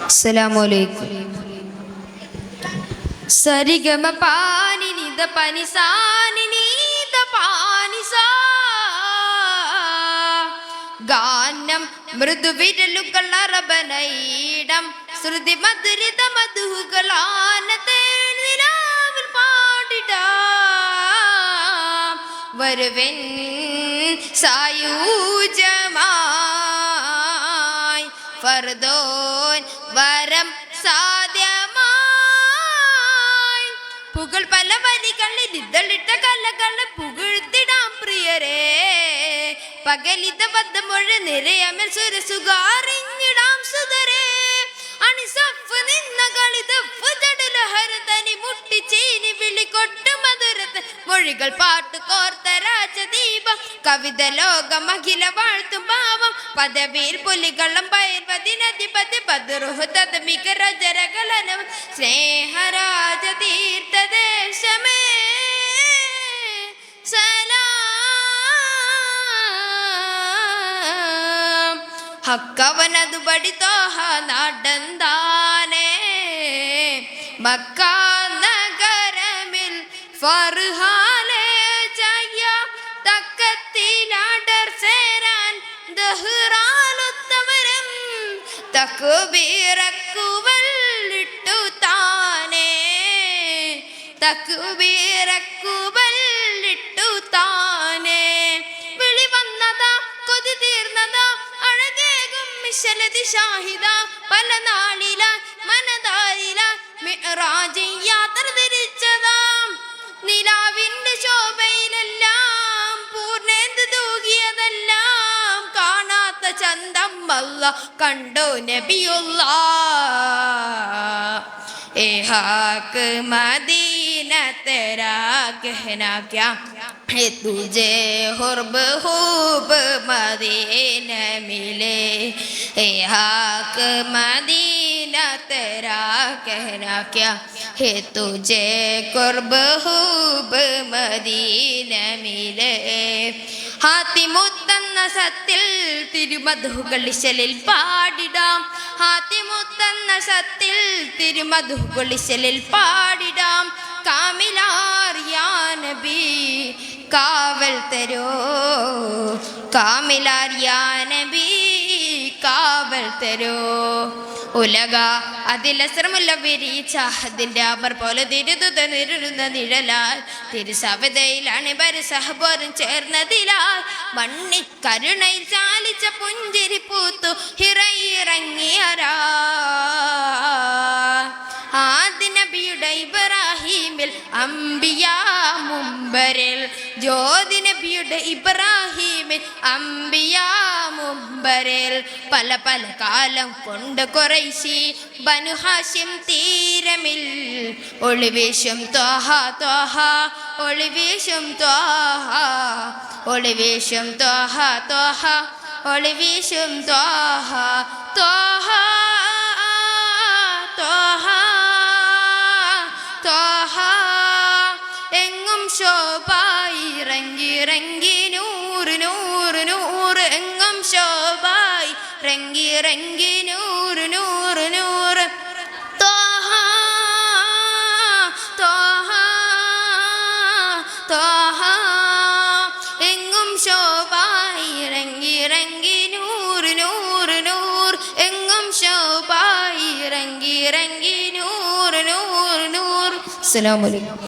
അസ്സലാമലൈക്കും. സരിഗമ പാനി നിദ പനി സാനി നീദ പാനി സാ ഗാനം മൃദുവിരലുകൾ അറബനയിടം ശ്രുതി മധുരിത മധുകളാനത്തേനിലാവിൽ പാടിടാം വരുവൻ സായൂജമായി ഫർദോൻ വരം സാധ്യമായി പുകൾ പല വരികളിൽ ഇതളിട്ട കലകളെ പുകഴ്ത്തിടാം പ്രിയരേ പകലിത ബദ്ധമൊഴി നിരയമൽ സുരസുകാറിഞ്ഞിടാം സുതരേ അണിസഫ് നിന്ന കളിതഫ് ജടലഹര തനി മുട്ടി ചീനി വിളികൊട്ട് മധുരത്ത് മൊഴികൾ പാട്ട് കോർത്ത രാജദീപം കവിത ലോകം അഖില വാഴ്ത്തും ഭാവം പദവീർ പുലികളം പൈർവതിനധിപതി പദറുഹുതമിക രജരകലനം സ്നേഹരാജ തീർത്ഥദേശമേ ഹക്കവനതു പഠിത്തോഹ നടന്താനേ മക്ക നഗരമിൽ ഫർഹാലേ ജയ തക്കത്തിലാടർ സേരാൻ ദഹ്റാലുത്തവരം തക്ബീറക്കുവല്ലിട്ടു താനേ തക്ബീറക്കുവല്ലിട്ടു താനേ വിളി വന്നതാ കൊതി തീർന്നതാ ഷാഹിദ പല നാളില മനതാരില മിഅ്റാജ് യാത്ര തിരിച്ചതാം നിലാവിന്റെ ശോഭയിലെല്ലാം പൂർണ്ണേന്ത് തൂകിയതെല്ലാം കാണാത്ത ചന്തം അല്ലാഹ് കണ്ടോ നബിയുള്ളാഹ് ഏഹാക്ക് മദീന തെരാ കഹനാ ക്യാ है तुझे हुर्ब खूब मदीना मिले ए हाक मदीना तेरा कहना क्या है तुझे कुर्ब खूब मदीना मिले ഹാത്തിമുത്തെന്ന സത്തിൽ തിരുമധുകളിശലിൽ പാടിടാം ഹാത്തിമുത്തെന്ന സത്തിൽ തിരുമധുകളിശലിൽ പാടിടാം കാമിലാർ യാ നബി കാവൽ തരോ കാമിലാർ യാ നബി കാവൽ തരോ ഉലക അതിലസ്രമുല്ല വിരീച്ചാഹതിൻ്റെ അമർ പോലെ തിരുതുത നിരുന്ന നിഴലാൽ തിരുസവതയിലാണ് ബരസഹബോറും ചേർന്നതിലാൽ മണ്ണി കരുണയിൽ ചാലിച്ച പുഞ്ചിരി പൂത്തു ഹിറയിറങ്ങിയരാ ആദി നബിയുടെ ഇബ്രാഹിമിൽ അംബിയാ മുമ്പരിൽ ജ്യോതി നബിയുടെ ഇബ്രാഹിമിൽ അംബിയാ മുമ്പരിൽ പല പല കാലം കൊണ്ട് കുറൈശി ബനു ഹാശിം തീരമിൽ ഒളിവേശം ത്വാഹ ത്വാഹ ഒളിവേശം ത്വാഹ ഒളിവേശം ത്വാഹ ത്വാഹ ഒളിവേശം ത്വാഹ ത്വാഹ എങ്ങും ശോഭായി റങ്കി നൂറ് നൂറ് നൂറ് എങ്ങും ശോഭായി റങ്കി നൂറ് നൂറ് നൂറ് ത്വാഹ ത്വാഹ ത്വാഹ എങ്ങും ശോഭായി റങ്കി നൂറ് നൂറ് നൂറ് എങ്ങും ശോഭായി റങ്കി നൂറ് നൂറ് നൂറ്. അസ്സലാമു അലൈക്കും.